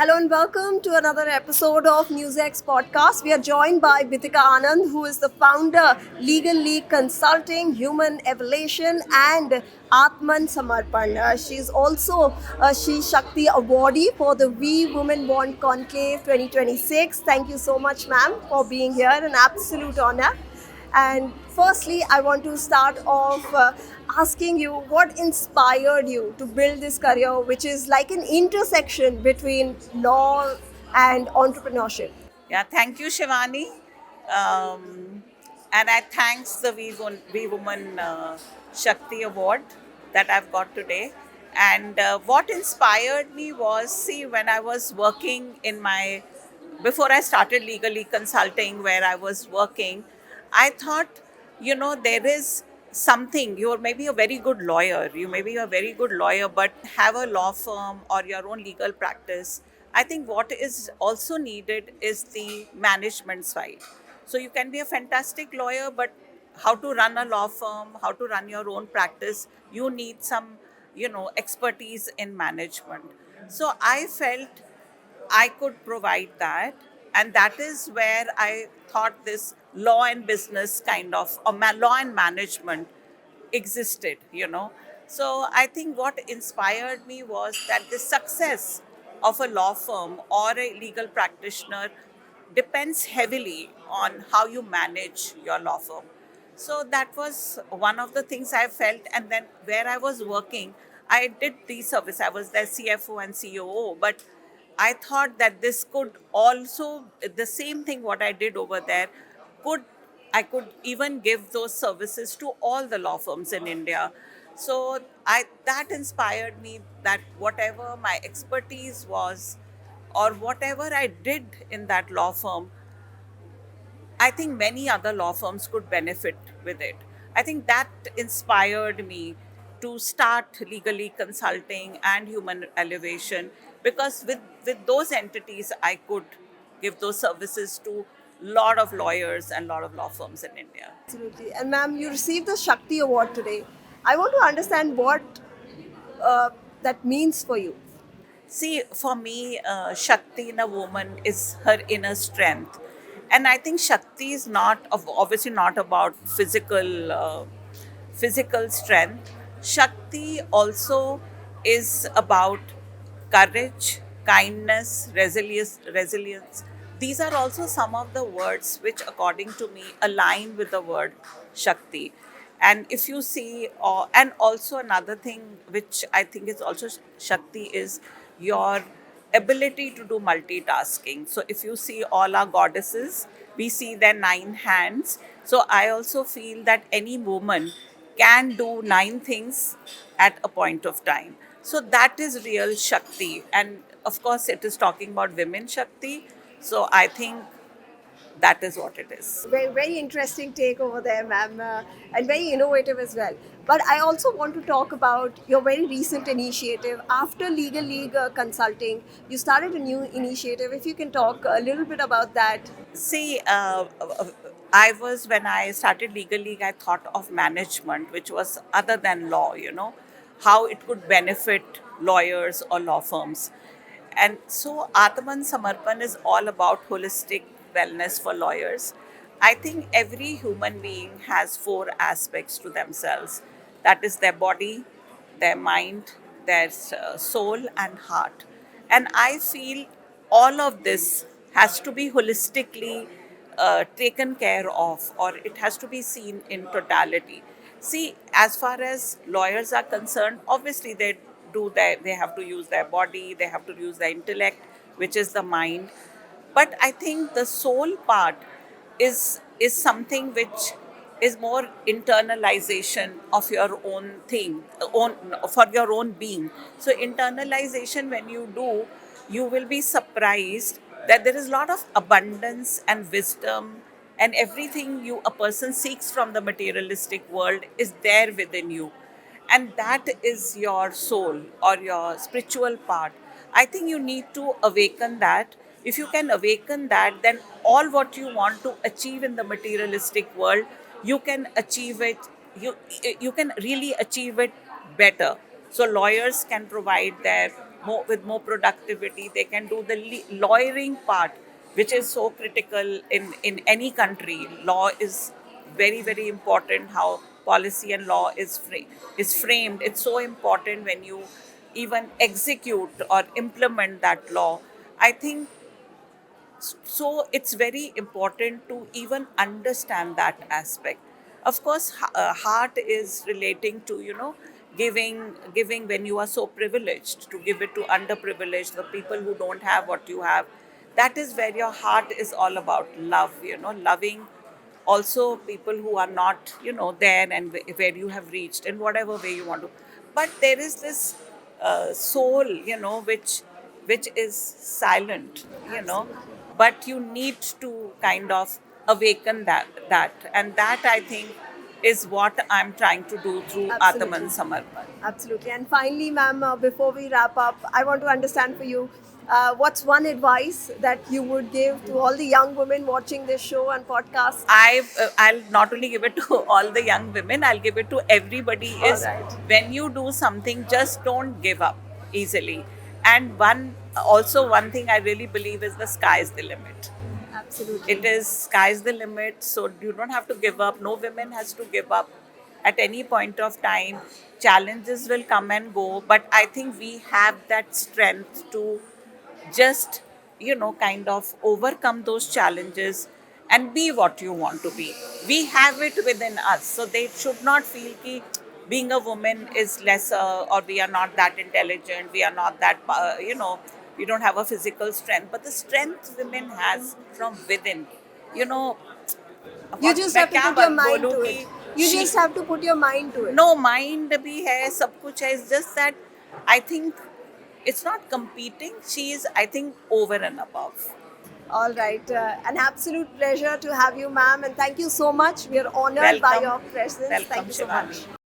Hello and welcome to another episode of NewsX podcast. We are joined by Bitika Anand, who is the founder, Legal League Consulting, Human Evolution, and Atman Samarpan. She's also She Shakti awardee for the We Women Want Conclave 2026. Thank you so much, ma'am, for being here. An absolute honor. And firstly, I want to start off asking you what inspired you to build this career, which is like an intersection between law and entrepreneurship. Yeah, thank you, Shivani. Um, and I thanks the We Woman Shakti Award that I've got today. And what inspired me was, see, when I was working before I started legally consulting, where I was working, I thought, there is something. You're maybe a very good lawyer. You may be a very good lawyer, but have a law firm or your own legal practice. I think what is also needed is the management side. So you can be a fantastic lawyer, but how to run a law firm, how to run your own practice, you need some, expertise in management. So I felt I could provide that. And that is where I thought this law and business kind of, or law and management existed. So I think what inspired me was that the success of a law firm or a legal practitioner depends heavily on how you manage your law firm. So that was one of the things I felt. And then where I was working, I did the service. I was their CFO and COO, but I thought that this could also, the same thing what I did over there, could I could even give those services to all the law firms in India. So I that inspired me that whatever my expertise was or whatever I did in that law firm, I think many other law firms could benefit with it. I think that inspired me to start legally consulting and human elevation because with those entities I could give those services to lot of lawyers and lot of law firms in India. Absolutely. And ma'am, you received the Shakti Award today. I want to understand what that means for you. See, for me, Shakti in a woman is her inner strength. And I think Shakti is obviously not about physical strength. Shakti also is about courage, kindness, resilience. These are also some of the words which, according to me, align with the word Shakti. And if you see, and also another thing which I think is also Shakti is your ability to do multitasking. So if you see all our goddesses, we see their 9 hands. So I also feel that any woman can do 9 things at a point of time. So that is real Shakti. And of course, it is talking about women Shakti. So I think that is what it is. Very, very interesting take over there, ma'am, and very innovative as well. But I also want to talk about your very recent initiative. After Legal League Consulting, you started a new initiative. If you can talk a little bit about that. See, when I started Legal League, I thought of management, which was other than law, how it could benefit lawyers or law firms. And so Atman Samarpan is all about holistic wellness for lawyers. I think every human being has 4 aspects to themselves, that is their body, their mind, their soul, and heart. And I feel all of this has to be holistically taken care of, or it has to be seen in totality. See, as far as lawyers are concerned, obviously they have to use their body, they have to use their intellect, which is the mind. But I think the soul part is something which is more internalization of your own thing, own for your own being. So internalization, when you do, you will be surprised that there is a lot of abundance and wisdom and everything a person seeks from the materialistic world is there within you, and that is your soul or your spiritual part. I think you need to awaken that. If you can awaken that, then all what you want to achieve in the materialistic world, you can achieve it. You can really achieve it better. So lawyers can provide their with more productivity. They can do the lawyering part, which is so critical in any country. Law is very, very important. How policy and law is framed, it's so important when you even execute or implement that law. I think so it's very important to even understand that aspect. Of course, heart is relating to, giving when you are so privileged, to give it to underprivileged, the people who don't have what you have. That is where your heart is all about love, loving also people who are not, there, and where you have reached in whatever way you want to. But there is this soul, which is silent, but you need to kind of awaken that, and that I think is what I'm trying to do through Atman Absolutely. Samarpan. Absolutely. And finally, ma'am, before we wrap up, I want to understand for you, what's one advice that you would give to all the young women watching this show and podcast? I'll not only give it to all the young women, I'll give it to everybody. All Is right. when you do something, just don't give up easily. And one thing I really believe is the sky is the limit. Absolutely. It is sky's the limit, so you don't have to give up. No woman has to give up at any point of time. Challenges will come and go, but I think we have that strength to just, kind of overcome those challenges and be what you want to be. We have it within us, so they should not feel ki being a woman is lesser, or we are not that intelligent, we are not that, we don't have a physical strength, but the strength women has from within, you know You just मैं have to क्या put your बात mind बोलूं to कि it. You she just have to put your mind to it. no mind भी है, सब कुछ है. It's just that I think it's not competing. She is, I think, over and above. All right. An absolute pleasure to have you, ma'am. And thank you so much. We are honored by Welcome. your presence. Welcome, Thank you so Shivani. much.